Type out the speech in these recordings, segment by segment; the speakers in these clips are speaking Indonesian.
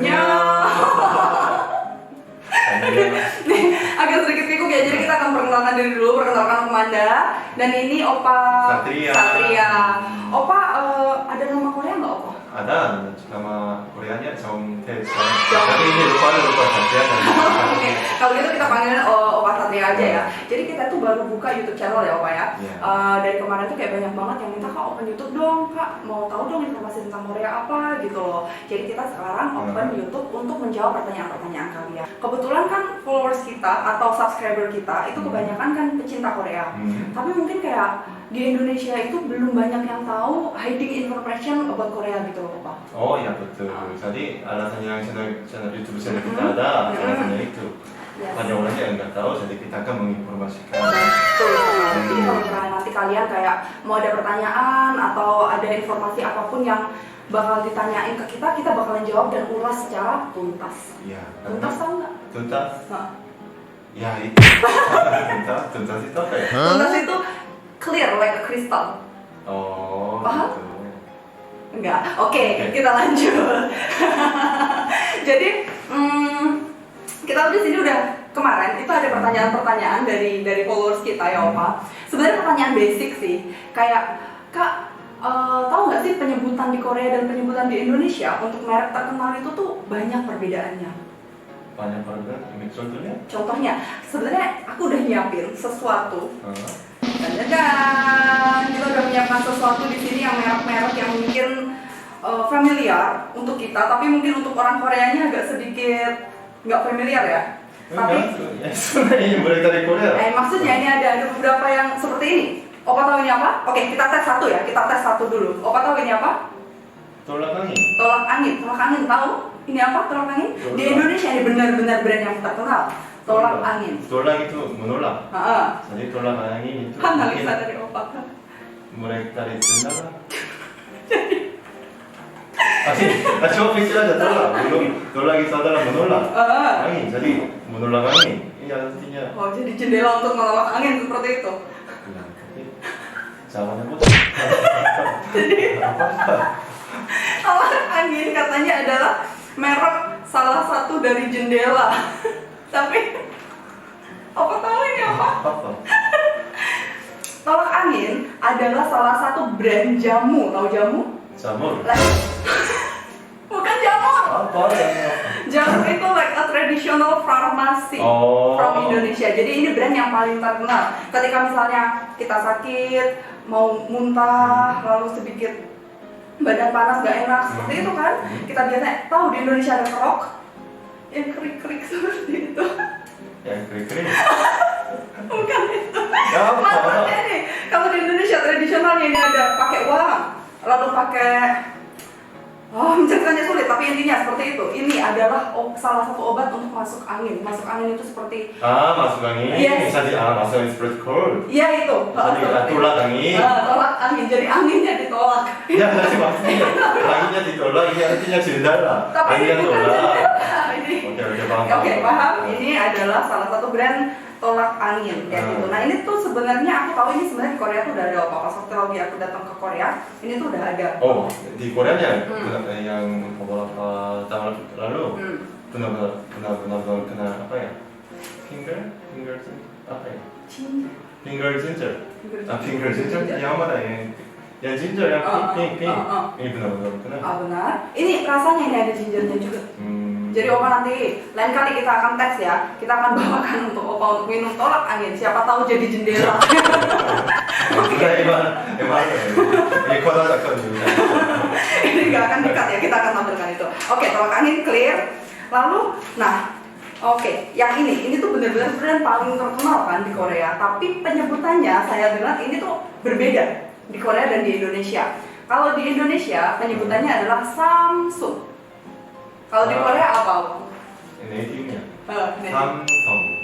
Ya. Nih, agak sedikit pikuk ya, jadi kita akan perkenalkan diri dulu, perkenalkan Amanda. Dan ini Opa Satria. Opa, ada nama Korea nggak, Opa? Ada, nama Koreanya Jongtae-son. Tapi ini lupa Satria. Oke, kalau gitu kita panggil Opa Satria aja ya. Jadi kita tuh baru buka YouTube channel ya, Opa ya. Dari kemarin tuh kayak banyak banget yang minta, Kak open YouTube dong, Kak mau tahu dong informasi tentang Korea apa gitu loh. Jadi kita sekarang open YouTube untuk menjawab pertanyaan-pertanyaan kalian. Kebetulan kan followers kita atau subscriber kita itu kebanyakan kan pecinta Korea. Tapi mungkin kayak di Indonesia itu belum banyak yang tahu hiding information about Korea gitu loh, Pak. Oh ya betul. Jadi alasannya channel YouTube channel kita ada, alasannya itu. Banyak orang yang nggak tahu, jadi kita akan menginformasikan. Betul. Jadi kalau misalnya nanti kalian kayak mau ada pertanyaan atau ada informasi apapun yang bakal ditanyain ke kita bakalan jawab dan ulas secara tuntas. Iya. Tuntas tahu nggak? Tuntas? Ya itu. Tuntas itu apa ya? Tuntas itu clear like a crystal. Oh. Paham? Gitu. Enggak. Oke, kita lanjut. Jadi kita di sini udah kemarin itu ada pertanyaan-pertanyaan dari followers kita ya, Opa. Sebenarnya pertanyaan basic sih, kayak Kak, tahu nggak sih penyebutan di Korea dan penyebutan di Indonesia untuk merek terkenal itu tuh banyak perbedaannya. Banyak perbedaan. Contohnya? Contohnya, sebenarnya aku udah nyiapin sesuatu. Dan kita udah menyiapkan sesuatu di sini yang merek-merek yang mungkin familiar untuk kita, tapi mungkin untuk orang Koreanya agak sedikit nggak familiar ya. Tapi ini merek dari Korea. Maksudnya ini ada beberapa yang seperti ini. Opa tahu ini apa? Oke, kita tes satu ya. Kita tes satu dulu. Opa tahu ini apa? Tolak angin. Tolak angin. Tolak angin tahu? Ini apa tolak angin? Di Indonesia ini benar-benar brand yang terkenal. Tolak angin. Tolak itu menolak. Jadi tolak angin itu analisa dari Opa. merek dari Cina. Coba pikir aja tolak itu adalah menolak angin. Jadi menolak angin. Ini artinya. Oh, jadi jendela untuk menolak angin seperti itu. Ya, tapi jawabannya apa? Jadi tolak angin katanya adalah merek salah satu dari jendela. Tapi apa tahu ini apa? Tolak angin adalah salah satu brand jamu. Tahu jamu? Jamur. Bukan jamur. Apa? Jamur itu like a traditional pharmacy from Indonesia. Jadi ini brand yang paling terkenal. Ketika misalnya kita sakit, mau muntah, lalu sedikit badan panas gak enak seperti itu kan, kita biasanya tahu di Indonesia ada kerok yang krik-krik seperti itu. Yang krik-krik? Bukan itu. Ya, maksudnya nih, kalau di Indonesia tradisionalnya ini ada pakai uang, lalu pakai menjelaskannya sulit, tapi intinya seperti itu. Ini adalah salah satu obat untuk masuk angin. Masuk angin itu seperti masuk angin. Yes. Jadi masuk angin seperti cold. Iya itu. Jadi tolak angin. Tolak angin. Jadi anginnya ditolak. Ya, maksudnya anginnya ditolak. Ini artinya jendela. Tapi anginnya ini bukan tolak. jendela. Paham. Oke, paham. Ini adalah salah satu brand tolak angin kayak gitu. Nah ini tuh sebenarnya aku tahu ini sebenarnya di Korea tuh udah ada apa pas waktu lagi aku datang ke Korea ini tuh udah ada. Oh di Korea yang beberapa tahun lalu benar-benar kena apa ya? Finger apa ya? Finger ginger. Finger ginger yang mana yang ginger yang pink ini benar-benar kena. Benar. Ini rasanya ini ada gingernya juga. Jadi Opa nanti lain kali kita akan tes ya. Kita akan bawakan untuk Opa untuk minum tolak angin. Siapa tahu jadi jendela. Ini kota akan ini nggak akan dikat ya. Kita akan tampilkan itu. Oke, tolak angin clear. Lalu, yang ini tuh benar-benar brand paling terkenal kan di Korea. Tapi penyebutannya saya dengar ini tuh berbeda di Korea dan di Indonesia. Kalau di Indonesia penyebutannya adalah Samsung. Kalau di Korea apa? Native-nya.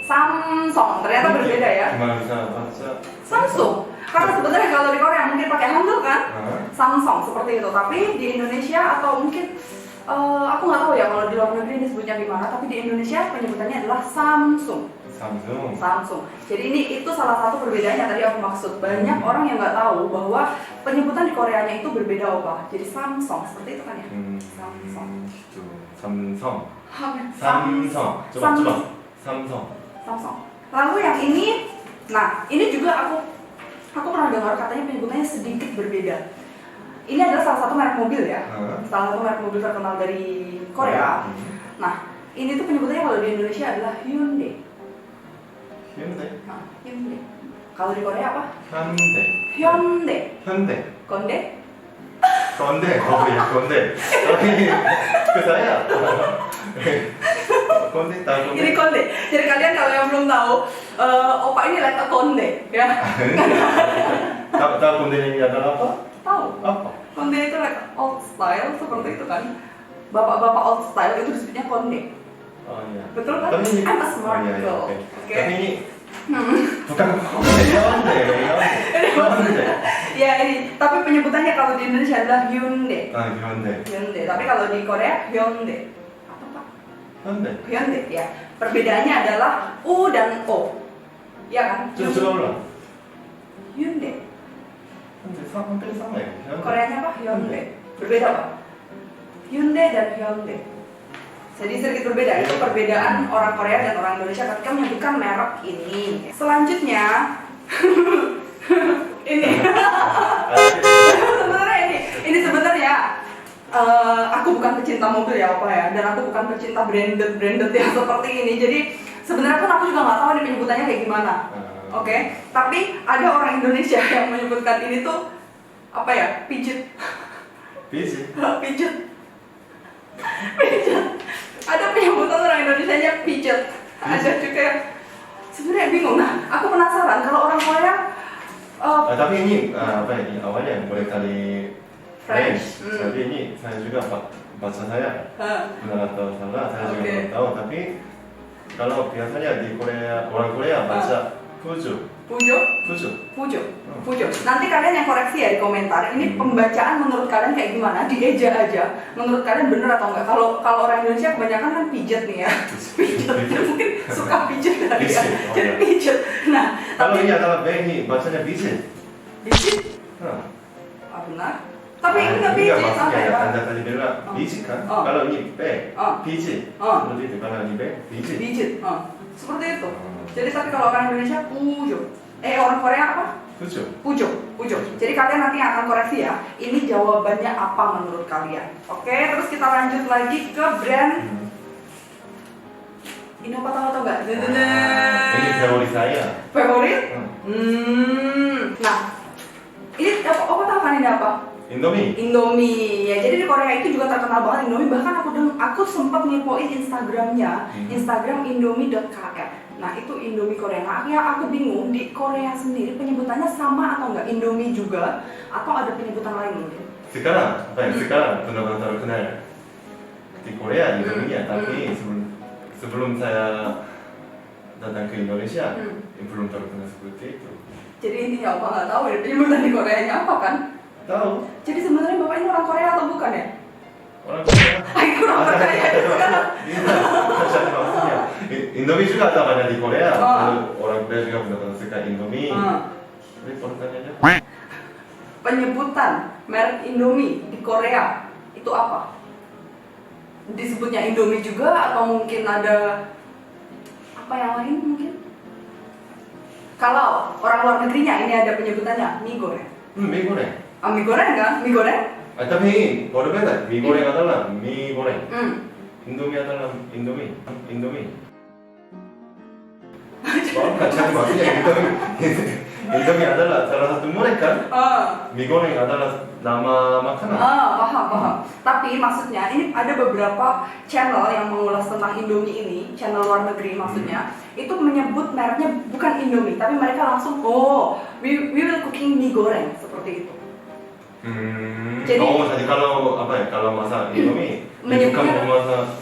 Samsung. Ternyata berbeda ya. Gimana bisa baca? Samsung. Karena sebenarnya kalau di Korea mungkin pakai Hangul kan? Samsung seperti itu. Tapi di Indonesia atau mungkin aku nggak tahu ya kalau di luar negeri ini sebutnya gimana. Tapi di Indonesia penyebutannya adalah Samsung. Samsung. Jadi itu salah satu perbedaannya tadi aku maksud. Banyak orang yang nggak tahu bahwa penyebutan di Koreanya itu berbeda apa. Jadi Samsung seperti itu kan ya? Samsung. Samsung. Lalu yang ini, nah ini juga aku pernah dengar katanya penyebutannya sedikit berbeda. Ini adalah salah satu merek mobil ya, salah satu merek mobil terkenal dari Korea. Nah, ini tuh penyebutannya kalau di Indonesia adalah Hyundai. Nah, Hyundai. Kalau di Korea apa? Hyundai. Konde? Oh ya, konde. Ke saya. Konde tahu konde. Ini konde. Jadi kalian kalau yang belum tahu, opa ini like a konde, ya. Tahu konde ini adalah apa? Tahu. Apa? Konde itu like old style seperti itu kan. Bapak-bapak old style itu disebutnya konde. Oh iya. Betul kan? Tapi ini, I'm a smart girl. okay. Oke. Tapi ini bukan Hyundai. Ya ini, tapi penyebutannya kalau di Indonesia adalah Hyundai. Hyundai. Tapi kalau di Korea Hyundai. Apa Pak? Hyundai ya. Perbedaannya adalah U dan O. Ya kan? Coba ulang. Hyundai. Hampir sama ya. Koreanya apa? Hyundai. Berbeda Pak? Hyundai dan Hyundai. Jadi sedikit berbeda, itu perbedaan orang Korea dan orang Indonesia ketika menyebutkan merek ini. Selanjutnya, ini sebenarnya aku bukan pecinta mobil ya Opa ya, dan aku bukan pecinta branded yang seperti ini. Jadi sebenarnya pun aku juga nggak tahu ini penyebutannya kayak gimana. Oke, tapi ada orang Indonesia yang menyebutkan ini tuh apa ya? Pijet. Ada penyebutan orang Indonesianya pijet. Ada juga yang sebenarnya bingung. Nah, aku penasaran kalau orang Korea. Tapi ini apa ya? Awalnya boleh kali French. Tapi ini saya juga bahasa saya benar atau salah saya juga belum tahu. Tapi kalau biasanya di Korea orang Korea baca Pujo. Nanti kalian yang koreksi ya di komentar. Ini pembacaan menurut kalian kayak gimana? Dieja aja. Menurut kalian bener atau enggak? Kalau orang Indonesia kebanyakan kan pijet nih ya. Pijet. Mungkin suka pijet kali ya. Jadi pijet. Nah, kalau ini adalah B ini bacanya pijet. Benar. Tapi ini enggak pijet sampai ya. Anda tadi bilang pijet kan? Kalau ini B, pijet. Seperti itu. Kalau ini B, pijet. Seperti itu. Jadi tapi kalau orang Indonesia Pujo. Orang Korea apa? Pujo. Jadi kalian nanti yang akan koreksi ya. Ini jawabannya apa menurut kalian? Oke, terus kita lanjut lagi ke brand. Ini apa tahu atau enggak? Ini favorit saya. Favorit? Nah, ini apa tahu kan ini apa? Indomie. Ya, jadi di Korea itu juga terkenal banget Indomie. Bahkan aku sempat ngepoin Instagramnya, Instagram indomie.kr. Nah, itu Indomie Korea. Nah, aku bingung di Korea sendiri penyebutannya sama atau enggak? Indomie juga atau ada penyebutan lain mungkin? Sekarang benar-benar terkenal di Korea Indomie tapi sebelum saya datang ke Indonesia belum terkenal seperti itu. Jadi intinya Opa nggak tahu ya penyebutan di Koreanya apa kan? Tahu. Jadi sebenarnya Bapak ini orang Korea atau bukan ya? Orang Korea. Aku kurang percaya itu kan? Maksudnya Indomie juga ada banyak di Korea. Orang Korea juga benar-benar suka Indomie. Jadi pertanyaannya penyebutan merek Indomie di Korea itu apa? Disebutnya Indomie juga atau mungkin ada apa yang lain mungkin? Kalau orang luar negerinya ini ada penyebutannya mie goreng. Mie goreng. Mie goreng kan? Mie goreng? Tapi berbeda. Mie goreng adalah mie goreng. Indomie adalah Indomie. Jadi maksudnya Indomie adalah salah satu merek kan? Mie goreng adalah nama makanan. Paham. Tapi maksudnya ini ada beberapa channel yang mengulas tentang Indomie ini, channel luar negeri maksudnya, itu menyebut mereknya bukan Indomie, tapi mereka langsung we will cooking mie goreng seperti itu. Jadi kalau masak Indomie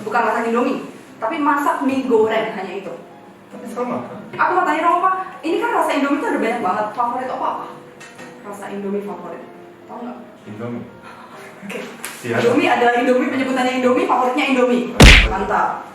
bukan masak Indomie, tapi masak mie goreng hanya itu. Tapi sama kan? Aku mau tanya dong Pak, ini kan rasa Indomie itu ada banyak banget. Favorit apa? Rasa Indomie favorit? Tahu nggak? Indomie. Oke. Indomie adalah Indomie, penyebutannya Indomie, favoritnya Indomie. Mantap.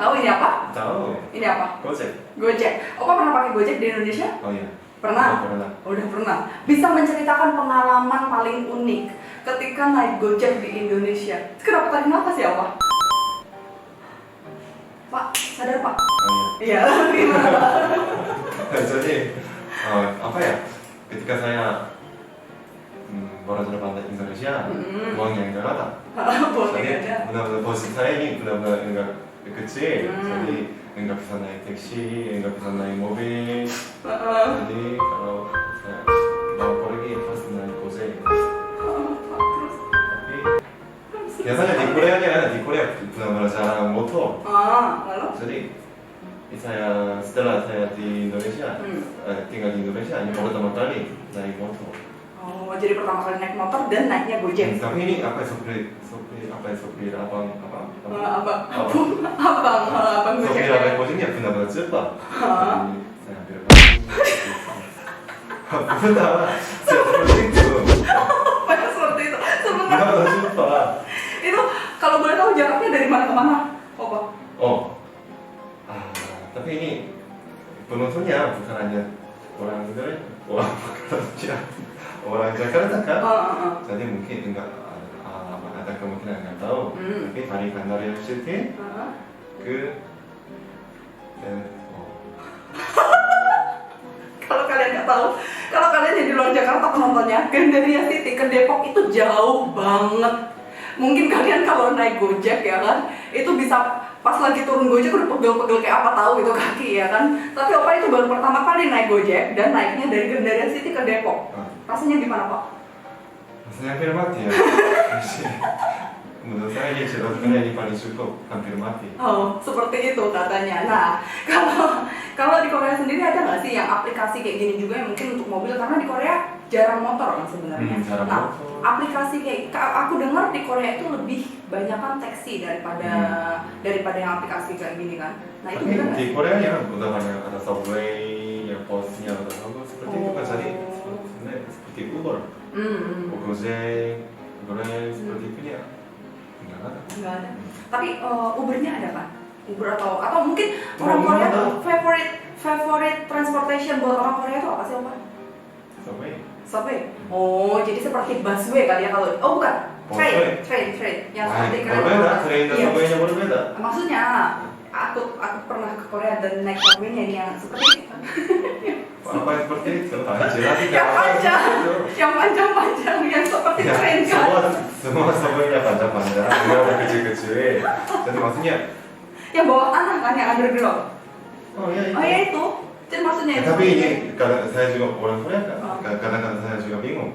Tahu ini apa? Tahu. Ini apa? Gojek. Gojek. Opa pernah pakai Gojek di Indonesia? Oh iya. Pernah? Pernah. Udah pernah. Bisa menceritakan pengalaman paling unik ketika naik Gojek di Indonesia. Kenapa tarik nafas ya, Pak? Pak, sadar Pak? Oh iya. Iya, gimana? Jadi apa ya? Ketika saya belajar bahasa Indonesia, uangnya enggak ada. Boleh Jadi ada. benar-benar posisi saya ini benar-benar enggak kecil. Jadi enggak bisa naik taksi, enggak bisa naik mobil. Jadi kalau saya mau pergi pasti naik Gojek. Tapi biasanya di Korea benar-benar jarang motor. Lalu? Jadi saya setelah saya di Indonesia tinggal di Indonesia ini pertama kali naik motor. Oh, jadi pertama kali naik motor dan naiknya Gojek. Tapi ini apa sopir abang Abang sopir Gojek. abang Gojeknya benar-benar cepat. Jadi saya hampir mati. Benar, seperti itu. Pada seperti itu. Sebentar. Benar cepat. Itu kalau boleh tahu jaraknya dari mana ke mana? Opa. Oh, tapi ini penontonnya bukan hanya orang Indonesia, orang Jakarta kan? Jadi mungkin enggak ada kemungkinan enggak tahu. Tapi dari Gandaria City ke Kalau kalian nggak tahu, kalau kalian yang di luar Jakarta penontonnya, Gandaria City ke Depok itu jauh banget. Mungkin kalian kalau naik Gojek ya kan, itu bisa pas lagi turun Gojek udah pegel-pegel kayak apa tahu itu kaki ya kan. Tapi Opa itu baru pertama kali naik Gojek dan naiknya dari Gandaria City ke Depok. Rasanya gimana Pak? Rasanya hampir mati ya. Menurut saya ini ini paling cukup hampir mati. Oh, seperti itu katanya. Nah, kalau di Korea sendiri ada nggak sih yang aplikasi kayak gini juga yang mungkin untuk mobil, karena di Korea jarang motor kan sebenarnya. Jarang Nah, motor. aplikasi kayak aku dengar di Korea itu lebih banyakan taksi daripada yang aplikasi kayak gini kan. Nah, itu Tapi benar nggak di sih? Korea ya udah banyak ada subway, ya posnya ada apa seperti itu kan jadi sebenarnya seperti Uber, Gojek, Grab seperti itu ya enggak ada. Nggak ada. Tapi Ubernya ada kan? Uber atau mungkin orang Uber Korea ada. tuh favorite transportation buat orang Korea tuh apa sih Pak? Subway. Subway. Oh, jadi seperti busway kali ya kalau. Oh, bukan. Train. Yang seperti kereta. Berbeda, train dan Iya. subway-nya berbeda. Maksudnya aku pernah ke Korea dan naik subway-nya ini yang seperti itu. Apa yang seperti itu? Jelasin Yang panjang, yang seperti Ya, train kan. semua subway-nya panjang-panjang, enggak ada kecil-kecil. Jadi maksudnya, Yang bawah tanah kan, yang underground. oh ya itu. Oh ya itu. Jadi maksudnya itu. Tapi ini kadang saya juga orang Korea kan, kadang-kadang saya juga bingung.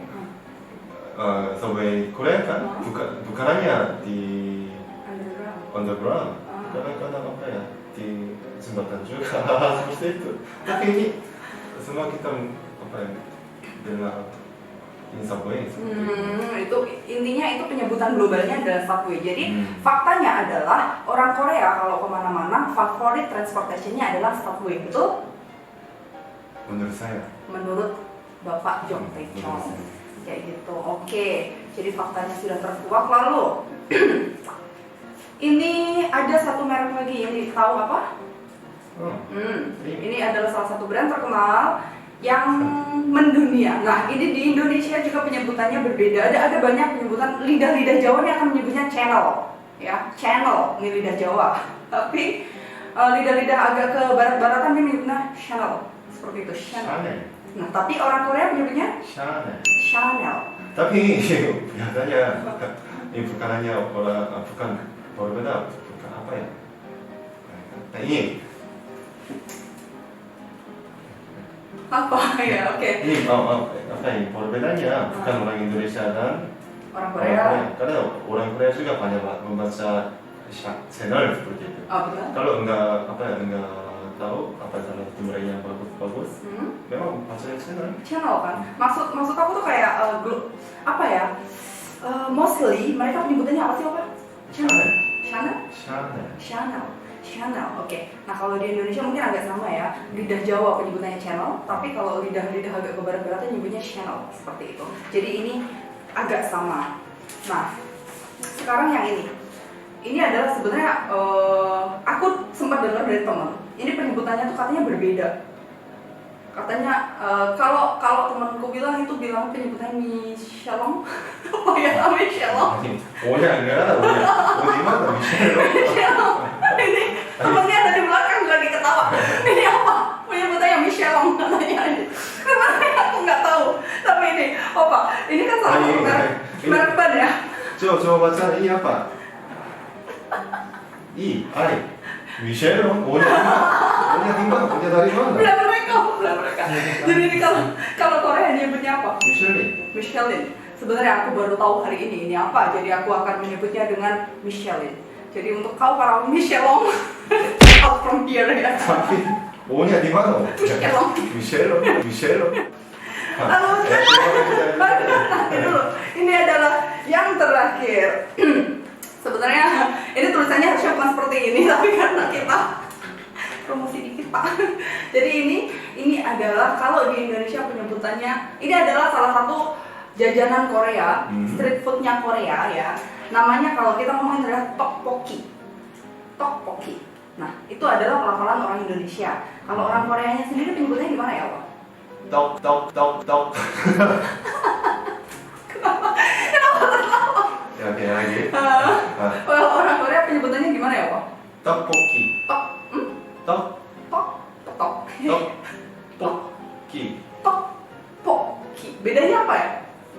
Subway Korea kan bukan hanya di underground, kadang-kadang apa ya di jembatan juga seperti itu. Tapi ini semua kita apa ya bilang ini subway. Itu intinya itu penyebutan globalnya adalah subway. Jadi faktanya adalah orang Korea kalau kemana-mana favorit transportationnya adalah subway, betul? Menurut saya. Menurut Bapak Jong Tae-chong kayak gitu. Oke, jadi faktanya sudah terkuak. Lalu ini ada satu merek lagi yang tahu apa? Ini adalah salah satu brand terkenal yang mendunia. Nah, ini di Indonesia juga penyebutannya berbeda. Ada banyak penyebutan. Lidah-lidah Jawa ini akan menyebutnya channel, ya, channel ini lidah Jawa. Tapi lidah-lidah agak ke barat-baratan dia menyebutnya channel, seperti itu. Channel. Nah, tapi orang Korea menyebutnya Chanel. Tapi biasanya ini bukan hanya bukan berbeda, bukan apa ya? Nah ini. Apa ya? Oke. Ini apa ini perbedaannya bukan orang Indonesia dan Orang Korea. Karena orang Korea juga banyak membaca channel seperti itu. Betul. Kalau enggak tahu apa salah satu mereka yang bagus, memang bacanya channel. Channel kan. Maksud aku tuh kayak apa ya? Mostly mereka penyebutannya apa sih, Pak? Channel. Oke. Nah, kalau di Indonesia mungkin agak sama ya. Lidah Jawa penyebutannya channel, tapi kalau lidah-lidah agak ke barat-baratan nyebutnya channel, seperti itu. Jadi ini agak sama. Nah, sekarang yang ini. ini adalah sebenarnya aku sempat dengar dari teman. Ini penyebutannya tuh katanya berbeda. Katanya kalau temanku bilang itu bilang penyebutannya Michelong. Oh ya, Michelong. Onya enggak, Onya gimana Michelong? Michelong. Ini temennya ada di belakang lagi ketawa. Ini apa? Penyebutannya Michelong katanya. Sebenarnya aku nggak tahu. Tapi ini apa? Ini kan salah satu merek ban ya. coba baca ini apa? Michelong, Onya dari mana? Belah mereka. Jadi ini kalau Korea nyebutnya apa? Michelin. Sebenarnya aku baru tahu hari ini apa. Jadi aku akan menyebutnya dengan Michelin. Jadi untuk kau para Michelong, out from here ya. Tapi Onya di mana? Michelong. Lalu nanti dulu. Ini adalah yang terakhir. Sebenarnya ini tulisannya harusnya bukan seperti ini, tapi karena kita promosi dikit Pak. Jadi ini adalah kalau di Indonesia penyebutannya, ini adalah salah satu jajanan Korea, street foodnya Korea ya. Namanya kalau kita ngomongin adalah tteokbokki. Nah itu adalah pelafalan orang Indonesia. Kalau orang Koreanya sendiri penyebutannya gimana ya Pak? Tok. Kenapa tertawa? Ya oke lagi. Kalau orang Korea penyebutannya gimana ya Pak? Tteokbokki. Tteokbokki. Bedanya apa ya?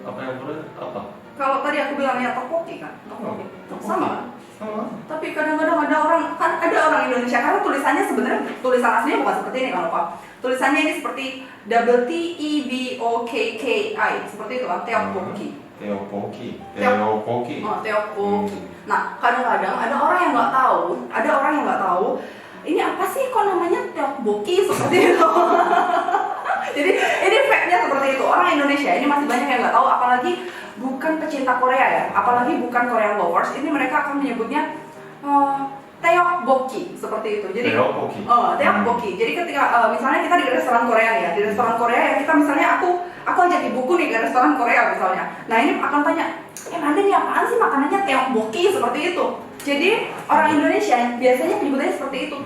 Apa yang boleh? Apa? Kalau tadi aku bilangnya tteokbokki kan? Tteokbokki. Sama. Sama. Tapi kadang-kadang ada orang Indonesia karena tulisannya sebenarnya tulisan aslinya bukan seperti ini kan Pak. Tulisannya ini seperti Tteokbokki seperti itu kan, Tteokbokki. Tteokbokki. Nah, kadang-kadang ada orang yang nggak tahu, ini apa sih kok namanya Tteokbokki seperti itu. Jadi ini fact-nya seperti itu. Orang Indonesia ini masih banyak yang nggak tahu, apalagi bukan pecinta Korea ya, apalagi bukan Korean lovers. Ini mereka akan menyebutnya Tteokbokki seperti itu. Jadi Tteokbokki. Jadi ketika misalnya kita di restoran Korea ya, di restoran Korea yang kita misalnya aku ajak ibuku nih ke restoran Korea misalnya. Nah ini akan tanya, Anda nih apaan sih makanannya Tteokbokki seperti itu. Jadi orang Indonesia biasanya penyebutannya seperti itu,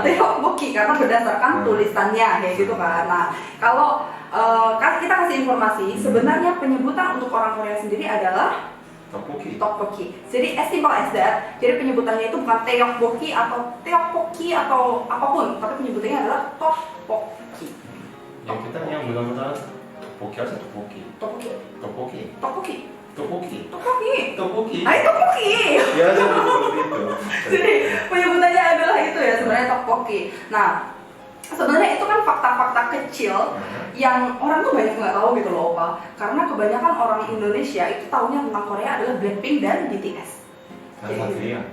Tteokbokki karena berdasarkan tulisannya kayak gitu kan. Nah kalau kita kasih informasi, sebenarnya penyebutan untuk orang Korea sendiri adalah Tteokbokki. Jadi as simple as that. Jadi penyebutannya itu bukan Tteokbokki atau apapun, tapi penyebutannya adalah Tteokbokki. Yang kita yang benar-benar tteokbokki atau tteokbokki. Ya seperti itu. Jadi penyebutannya adalah itu ya sebenarnya tteokbokki. Nah sebenarnya itu kan fakta-fakta kecil yang orang tuh banyak nggak tahu gitu loh Pak. Karena kebanyakan orang Indonesia itu taunya tentang Korea adalah Blackpink dan BTS. Maaf ya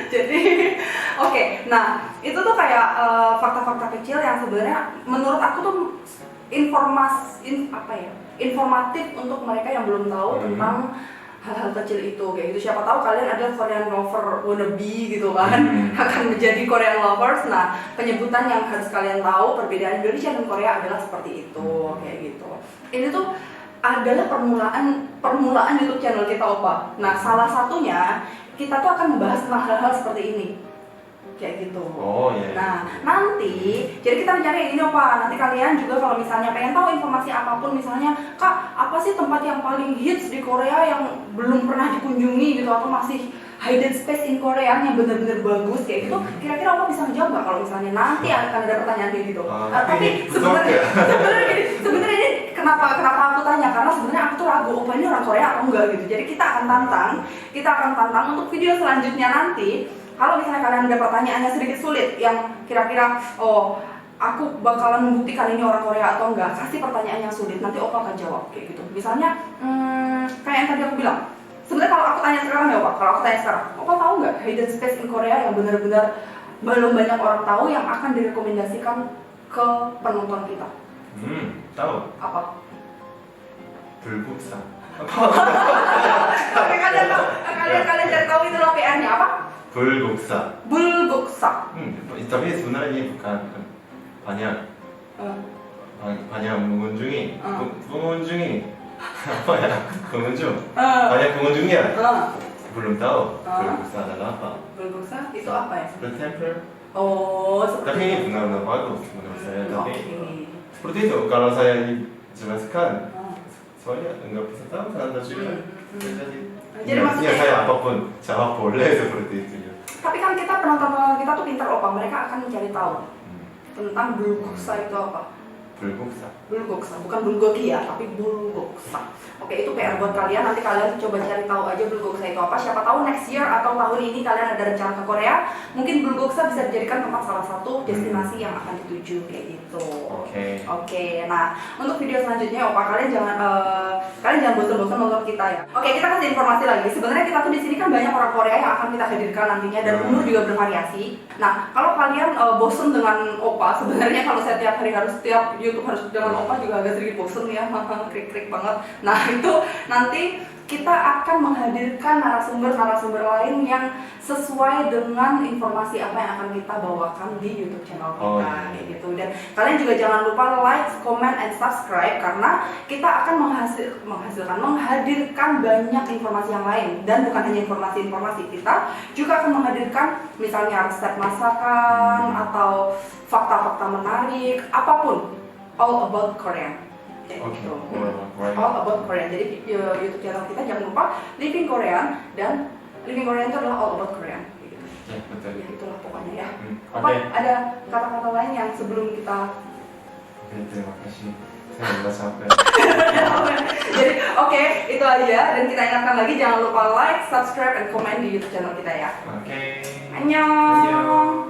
Jadi nah itu tuh kayak fakta-fakta kecil yang sebenarnya menurut aku tuh informatif untuk mereka yang belum tahu tentang hal-hal kecil itu kayak gitu. Siapa tahu kalian adalah Korean lover wannabe gitu kan, akan menjadi Korean lovers. Nah penyebutan yang harus kalian tahu perbedaan Indonesia dan Korea adalah seperti itu kayak gitu. Ini tuh adalah permulaan YouTube channel kita Opa. Nah salah satunya kita tuh akan membahas tentang hal-hal seperti ini kayak gitu. Nah nanti jadi kita mencari ini Opa. Nanti kalian juga kalau misalnya pengen tahu informasi apapun, misalnya Kak apa sih tempat yang paling hits di Korea yang belum pernah dikunjungi gitu, atau masih hidden space in Korea yang benar-benar bagus kayak gitu, kira-kira Opa bisa menjawab nggak kalau misalnya nanti akan ada pertanyaan kayak gitu. Tapi sebenarnya ini kenapa aku tanya, karena sebenarnya aku tuh ragu Opa ini orang Korea atau enggak gitu. Jadi kita akan tantang untuk video selanjutnya nanti. Kalau misalnya kalian ada pertanyaannya sedikit sulit yang kira-kira aku bakalan membuktikan ini orang Korea atau enggak, kasih pertanyaan yang sulit, nanti Opa akan jawab kayak gitu. Misalnya kayak yang tadi aku bilang, sebenarnya kalau aku tanya sekarang ya Opa tahu nggak hidden space in Korea yang benar-benar belum banyak orang tahu yang akan direkomendasikan ke penonton kita? Tahu. Apa? 불국사. Tapi kalian cari tahu itu loh PR-nya apa? 불국사. tapi sebenarnya ini bukan banyak. banyak pengunjungi apa ya? Pengunjung. Banyak pengunjungnya. Belum tahu. Bulguksa adalah apa? Bulguksa itu apa ya? The temple. Oh, Tapi seperti ini itu. benar-benar bagus menurut saya. Tapi Oke. seperti itu. Kalau saya jelaskan, soalnya nggak bisa tahu kan Anda juga. Jadi maksudnya saya apapun jawab boleh seperti itu ya. tapi kan kita penonton kita tuh pintar opa, mereka akan mencari tahu tentang bulguksa itu apa. Bulguksa. Bulguksa, bukan bulgogi ya, tapi bulguksa. Oke, itu PR buat kalian. Nanti kalian coba cari tahu aja bulguksa itu apa. Siapa tahu next year atau tahun ini kalian ada rencana ke Korea, mungkin bulguksa bisa dijadikan tempat salah satu destinasi yang akan dituju kayak gitu. Oke. Nah, untuk video selanjutnya, opa kalian jangan bosan-bosan nonton kita ya. Oke, kita kasih informasi lagi. Sebenarnya kita tuh di sini kan banyak orang Korea yang akan kita hadirkan nantinya dan umur juga bervariasi. Nah, kalau kalian bosan dengan opa, sebenarnya kalau saya tiap hari harus tiap YouTube harus dengan opa juga agak sedikit bosan ya, krik-krik banget. Nah, itu nanti kita akan menghadirkan narasumber-narasumber lain yang sesuai dengan informasi apa yang akan kita bawakan di YouTube channel kita, kayak gitu. Dan kalian juga jangan lupa like, comment, and subscribe karena kita akan menghadirkan banyak informasi yang lain, dan bukan hanya informasi-informasi, kita juga akan menghadirkan misalnya resep masakan atau fakta-fakta menarik, apapun, all about Korean. All about Korean. Jadi YouTube channel kita jangan lupa Living Korean, dan Living Korean itu adalah all about Korean. Gitu. Ya, betul. Ya, itulah pokoknya ya. Oke. Ada kata-kata lain yang sebelum kita Oke, terima kasih. Saya udah sampai. Jadi oke, itu aja, dan kita ingatkan lagi jangan lupa like, subscribe, and comment di YouTube channel kita ya. Oke. Annyeong.